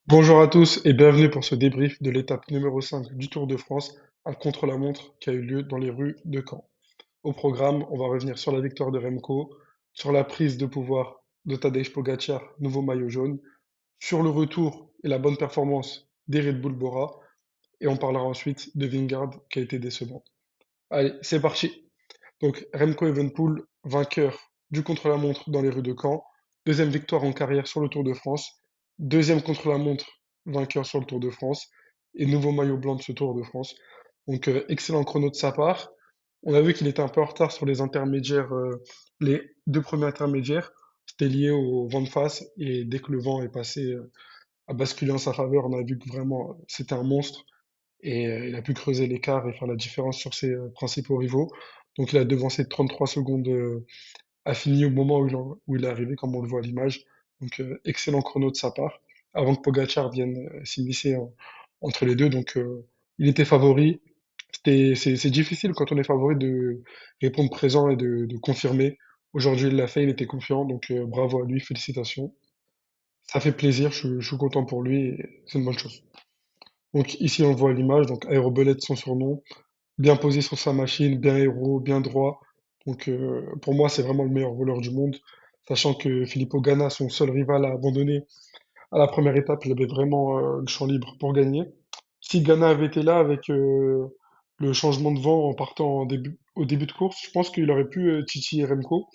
Bonjour à tous et bienvenue pour ce débrief de l'étape numéro 5 du Tour de France, un contre-la-montre qui a eu lieu dans les rues de Caen. Au programme, on va revenir sur la victoire de Remco, sur la prise de pouvoir de Tadej Pogacar, nouveau maillot jaune, sur le retour et la bonne performance des Red Bull Bora, et on parlera ensuite de Vingegaard qui a été décevant. Allez, c'est parti. Donc Remco Evenepoel, vainqueur du contre-la-montre dans les rues de Caen, deuxième victoire en carrière sur le Tour de France, deuxième contre-la-montre vainqueur sur le Tour de France, et nouveau maillot blanc de ce Tour de France. Donc excellent chrono de sa part. On a vu qu'il était un peu en retard sur les intermédiaires, les deux premiers intermédiaires. C'était lié au vent de face, et dès que le vent est passé, a basculé en sa faveur, on a vu que vraiment c'était un monstre et il a pu creuser l'écart et faire la différence sur ses principaux rivaux. Donc il a devancé de 33 secondes à fini au moment où il est arrivé, comme on le voit à l'image. Donc excellent chrono de sa part, avant que Pogacar vienne s'immiscer entre les deux. Donc il était favori. C'est difficile quand on est favori de répondre présent et de confirmer. Aujourd'hui il l'a fait, il était confiant, donc bravo à lui, félicitations. Ça fait plaisir, je suis content pour lui, et c'est une bonne chose. Donc ici on voit l'image, donc Aérobelette son surnom, bien posé sur sa machine, bien aéro, bien droit. Donc pour moi c'est vraiment le meilleur voleur du monde, sachant que Filippo Ganna, son seul rival, a abandonné à la première étape, il avait vraiment le champ libre pour gagner. Si Ganna avait été là avec le changement de vent en partant au début de course, je pense qu'il aurait pu titiller Remco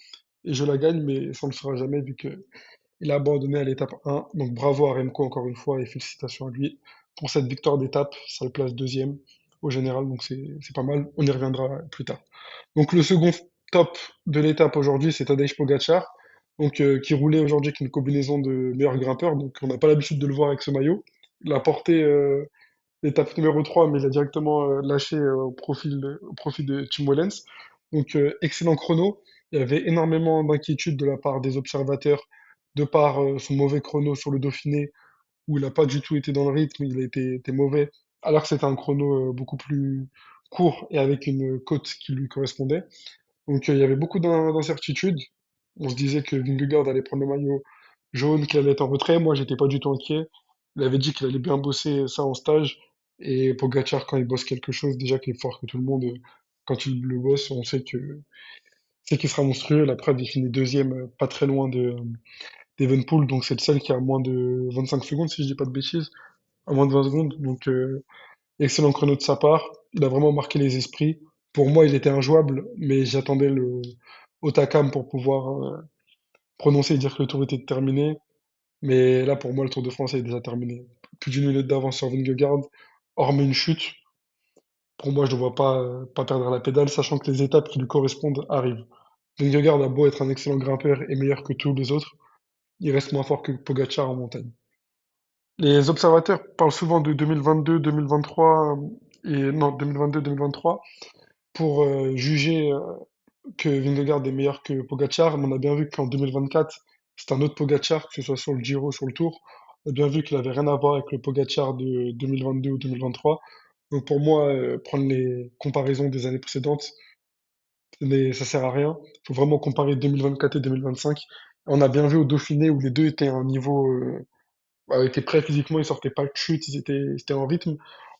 et je la gagne, mais ça ne le sera jamais vu que il a abandonné à l'étape 1, donc bravo à Remco encore une fois et félicitations à lui pour cette victoire d'étape. Ça le place deuxième au général, donc c'est pas mal. On y reviendra plus tard. Donc le second top de l'étape aujourd'hui, c'est Tadej Pogacar, donc qui roulait aujourd'hui avec une combinaison de meilleur grimpeur. Donc on n'a pas l'habitude de le voir avec ce maillot. Il a porté l'étape numéro 3, mais il a directement lâché au profit de Tim Wellens. Donc excellent chrono. Il y avait énormément d'inquiétude de la part des observateurs de par son mauvais chrono sur le Dauphiné, où il n'a pas du tout été dans le rythme, il a été mauvais, alors que c'était un chrono beaucoup plus court et avec une cote qui lui correspondait. Donc il y avait beaucoup d'incertitudes. On se disait que Vingegaard allait prendre le maillot jaune, qu'il allait être en retrait. Moi, j'étais pas du tout inquiet. Il avait dit qu'il allait bien bosser ça en stage. Et Pogacar, quand il bosse quelque chose, déjà qu'il est fort que tout le monde, quand il le bosse, on sait c'est qu'il sera monstrueux. La preuve, il finit deuxième, pas très loin de d'Evenpool, donc c'est le seul qui a moins de 25 secondes, si je dis pas de bêtises, à moins de 20 secondes. Donc excellent chrono de sa part. Il a vraiment marqué les esprits. Pour moi, il était injouable, mais j'attendais le Otakam pour pouvoir prononcer et dire que le tour était terminé. Mais là, pour moi, le Tour de France est déjà terminé. Plus d'une minute d'avance sur Vingegaard, hormis une chute. Pour moi, je ne vois pas, pas perdre la pédale, sachant que les étapes qui lui correspondent arrivent. Vingegaard a beau être un excellent grimpeur et meilleur que tous les autres, il reste moins fort que Pogacar en montagne. Les observateurs parlent souvent de 2022, 2023 et non 2022, 2023 pour juger que Vingegaard est meilleur que Pogacar, mais on a bien vu qu'en 2024, c'est un autre Pogacar, que ce soit sur le Giro ou sur le Tour. On a bien vu qu'il avait rien à voir avec le Pogacar de 2022 ou 2023. Donc pour moi, prendre les comparaisons des années précédentes, ça sert à rien. Il faut vraiment comparer 2024 et 2025. On a bien vu au Dauphiné où les deux étaient à un niveau, étaient prêts physiquement, ils sortaient pas de chute, ils étaient en rythme.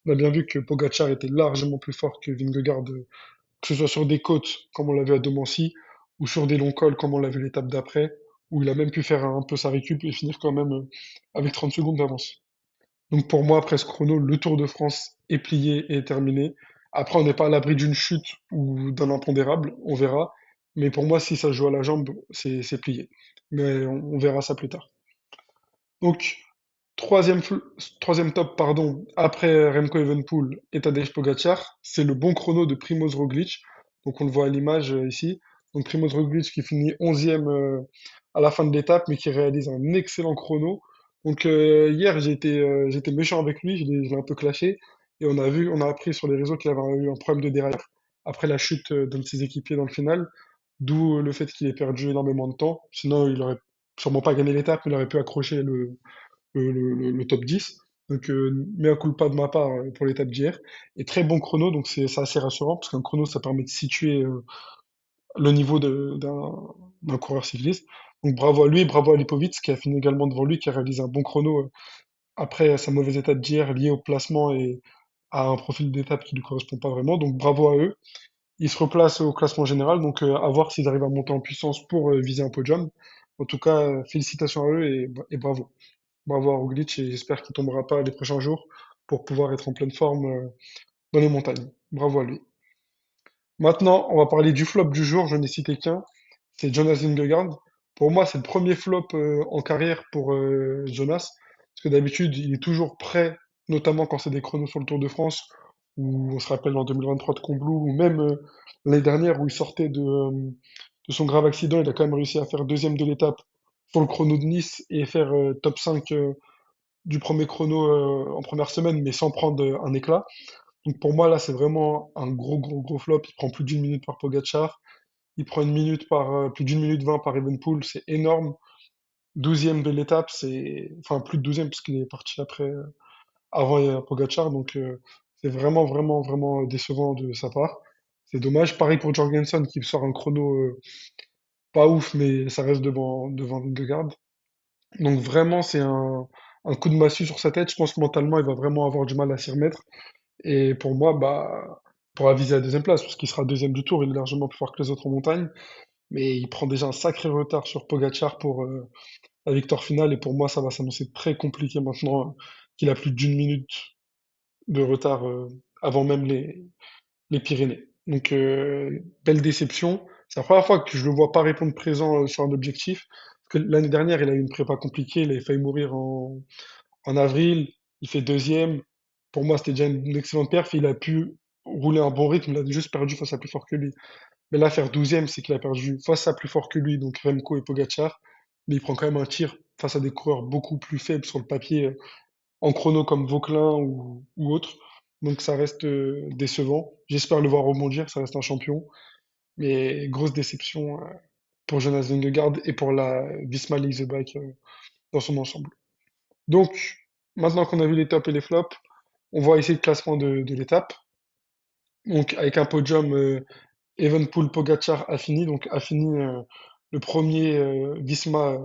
On a bien vu que Pogacar était largement plus fort que Vingegaard, que ce soit sur des côtes, comme on l'a vu à Domancy, ou sur des longs cols, comme on l'a vu l'étape d'après, où il a même pu faire un peu sa récup et finir quand même avec 30 secondes d'avance. Donc pour moi, après ce chrono, le Tour de France est plié et est terminé. Après, on n'est pas à l'abri d'une chute ou d'un impondérable, on verra. Mais pour moi, si ça se joue à la jambe, c'est plié. Mais on verra ça plus tard. Donc, troisième, troisième top, pardon, après Remco Evenepoel et Tadej Pogacar, c'est le bon chrono de Primoz Roglic. Donc on le voit à l'image ici. Donc Primoz Roglic qui finit 11e à la fin de l'étape, mais qui réalise un excellent chrono. Donc hier j'étais méchant avec lui, je l'ai un peu clashé. Et on a appris sur les réseaux qu'il avait eu un problème de déraillage après la chute d'un de ses équipiers dans le final, d'où le fait qu'il ait perdu énormément de temps. Sinon il aurait sûrement pas gagné l'étape, mais il aurait pu accrocher le top 10. Donc, mea culpa de ma part pour l'étape d'hier. Et très bon chrono, donc c'est assez rassurant, parce qu'un chrono, ça permet de situer le niveau d'un coureur cycliste. Donc bravo à lui, bravo à Lipovic, qui a fini également devant lui, qui a réalisé un bon chrono après sa mauvaise étape d'hier liée au placement et à un profil d'étape qui lui correspond pas vraiment. Donc bravo à eux. Ils se replacent au classement général, donc à voir s'ils arrivent à monter en puissance pour viser un podium. En tout cas, félicitations à eux et bravo. Bravo à Roglic et j'espère qu'il tombera pas les prochains jours pour pouvoir être en pleine forme dans les montagnes. Bravo à lui. Maintenant, on va parler du flop du jour, je n'ai cité qu'un, c'est Jonas Vingegaard. Pour moi, c'est le premier flop en carrière pour Jonas, parce que d'habitude, il est toujours prêt, notamment quand c'est des chronos sur le Tour de France, ou on se rappelle en 2023 de Combloux, ou même l'année dernière où il sortait de son grave accident, il a quand même réussi à faire deuxième de l'étape sur le chrono de Nice et faire top 5 du premier chrono en première semaine, mais sans prendre un éclat. Donc pour moi, là, c'est vraiment un gros flop. Il prend plus d'une minute par Pogacar. Il prend une minute par, plus d'une minute 20 par Evenepoel. C'est énorme. 12e de l'étape, c'est, enfin, plus de 12e parce qu'il est parti après, avant Pogacar. Donc, c'est vraiment décevant de sa part. C'est dommage. Pareil pour Jorgensen qui sort un chrono, pas ouf, mais ça reste devant Vingegaard. Donc vraiment, c'est un coup de massue sur sa tête. Je pense que mentalement, il va vraiment avoir du mal à s'y remettre. Et pour moi, bah, pour viser la deuxième place, parce qu'il sera deuxième du tour, il est largement plus fort que les autres en montagne, mais il prend déjà un sacré retard sur Pogacar pour la victoire finale, et pour moi, ça va s'annoncer très compliqué maintenant qu'il a plus d'une minute de retard avant même les Pyrénées. Donc, belle déception. C'est la première fois que je le vois pas répondre présent sur un objectif, parce que l'année dernière, il a eu une prépa compliquée, il avait failli mourir en avril, il fait deuxième. Pour moi, c'était déjà une excellente perf. Il a pu rouler un bon rythme. Il a juste perdu face à plus fort que lui. Mais là, faire douzième, c'est qu'il a perdu face à plus fort que lui, donc Remco et Pogacar. Mais il prend quand même un tir face à des coureurs beaucoup plus faibles sur le papier, en chrono comme Vauquelin ou autre. Donc ça reste décevant. J'espère le voir rebondir. Ça reste un champion. Mais grosse déception pour Jonas Vingegaard et pour la Visma Leasebike dans son ensemble. Donc, maintenant qu'on a vu les tops et les flops, on voit ici le classement de l'étape. Donc, avec un podium, Evenepoel, Pogacar, Affini. Donc, Affini, le premier Visma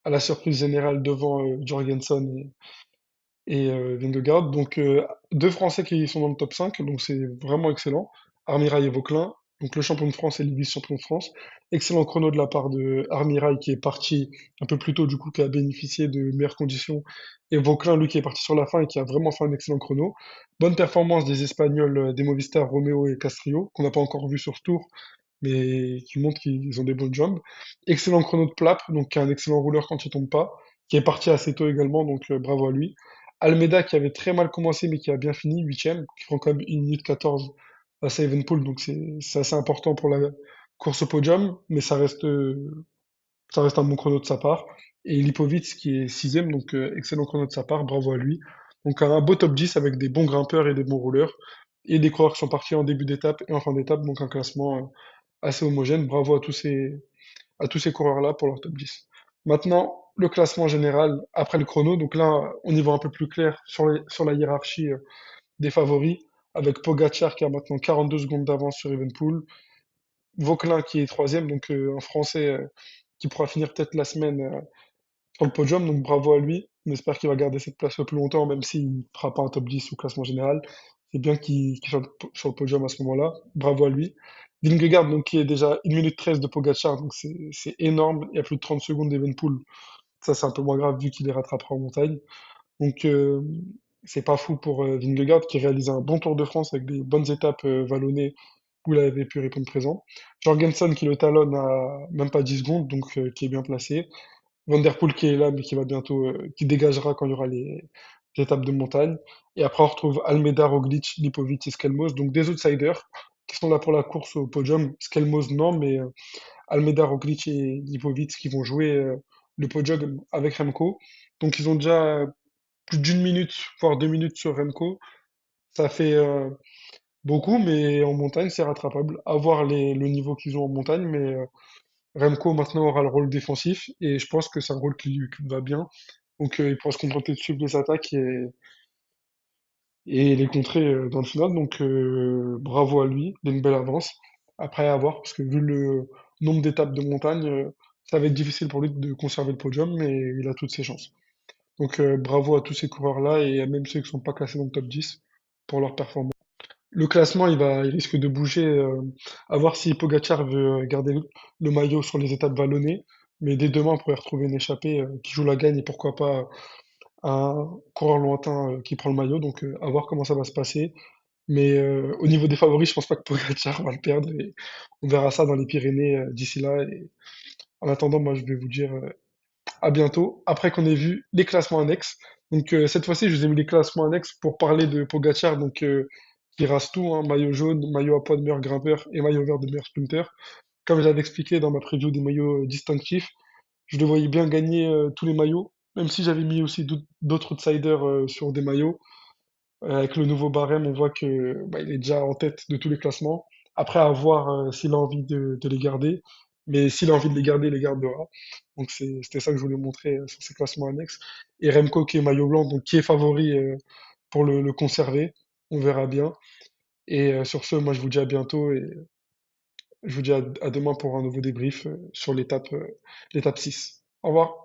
à la surprise générale devant Jorgensen et Vingegaard. Donc, deux Français qui sont dans le top 5, donc c'est vraiment excellent. Armirail et Vauquelin, donc le champion de France et le vice-champion de France. Excellent chrono de la part de Armirail qui est parti un peu plus tôt, du coup, qui a bénéficié de meilleures conditions. Et Vauquelin, lui, qui est parti sur la fin et qui a vraiment fait un excellent chrono. Bonne performance des Espagnols, des Movistar, Romeo et Castrillo, qu'on n'a pas encore vu sur ce tour, mais qui montrent qu'ils ont des bonnes jambes. Excellent chrono de Plap, donc qui est un excellent rouleur quand il tombe pas, qui est parti assez tôt également, donc bravo à lui. Almeida qui avait très mal commencé mais qui a bien fini, huitième, qui prend quand même 1 minute 14 à Evenepoel, donc c'est assez important pour la course au podium, mais ça reste un bon chrono de sa part. Et Lipovic qui est sixième, donc excellent chrono de sa part, bravo à lui. Donc un beau top 10 avec des bons grimpeurs et des bons rouleurs, et des coureurs qui sont partis en début d'étape et en fin d'étape, donc un classement assez homogène. Bravo à tous ces coureurs-là pour leur top 10. Maintenant, le classement général après le chrono. Donc là, on y voit un peu plus clair sur la hiérarchie des favoris, avec Pogacar qui a maintenant 42 secondes d'avance sur Evenepoel, Vauquelin qui est troisième, donc un Français qui pourra finir peut-être la semaine sur le podium, donc bravo à lui. On espère qu'il va garder cette place le plus longtemps, même s'il ne fera pas un top 10 au classement général. C'est bien qu'il soit sur le podium à ce moment-là. Bravo à lui. Vingegaard, donc, qui est déjà 1 minute 13 de Pogacar, donc c'est énorme. Il y a plus de 30 secondes d'Evenepoel. Ça, c'est un peu moins grave vu qu'il les rattrapera en montagne. Donc, c'est pas fou pour Vingegaard qui réalise un bon Tour de France avec des bonnes étapes vallonnées où il avait pu répondre présent. Jorgensen qui le talonne à même pas 10 secondes, donc qui est bien placé. Van der Poel qui est là, mais qui va bientôt, qui dégagera quand il y aura les étapes de montagne. Et après, on retrouve Almeida, Roglic, Lipovic et Skelmos, donc des outsiders qui sont là pour la course au podium. Skelmos, non, mais Almeida, Roglic et Lipovic qui vont jouer le podium avec Remco. Donc, ils ont déjà plus d'une minute, voire 2 minutes sur Remco. Ça fait beaucoup, mais en montagne, c'est rattrapable. À voir le niveau qu'ils ont en montagne, mais Remco maintenant aura le rôle défensif et je pense que c'est un rôle qui lui va bien. Donc il pourra se contenter de suivre les attaques et les contrer dans le final. Donc bravo à lui, il a une belle avance. Après à voir, parce que vu le nombre d'étapes de montagne, ça va être difficile pour lui de conserver le podium, mais il a toutes ses chances. Donc bravo à tous ces coureurs-là et à même ceux qui ne sont pas classés dans le top 10 pour leur performance. Le classement, il risque de bouger, à voir si Pogacar veut garder le maillot sur les étapes vallonnées. Mais dès demain, on pourrait retrouver une échappée qui joue la gagne et pourquoi pas un coureur lointain qui prend le maillot. Donc à voir comment ça va se passer. Mais au niveau des favoris, je pense pas que Pogacar va le perdre et on verra ça dans les Pyrénées d'ici là. Et en attendant, moi, je vais vous dire à bientôt, après qu'on ait vu les classements annexes. Donc cette fois-ci, je vous ai mis les classements annexes pour parler de Pogacar, donc qui rase tout, hein, maillot jaune, maillot à poids de meilleur grimpeur et maillot vert de meilleur sprinter. Comme j'avais expliqué dans ma preview des maillots distinctifs, je le voyais bien gagner tous les maillots, même si j'avais mis aussi d'autres outsiders sur des maillots. Avec le nouveau barème, on voit que bah, il est déjà en tête de tous les classements. Après, à voir s'il a envie de les garder. Mais s'il a envie de les garder, il les gardera. Donc c'était ça que je voulais montrer sur ces classements annexes. Et Remco qui est maillot blanc, donc qui est favori pour le conserver. On verra bien. Et sur ce, moi je vous dis à bientôt et je vous dis à demain pour un nouveau débrief sur l'étape 6. Au revoir.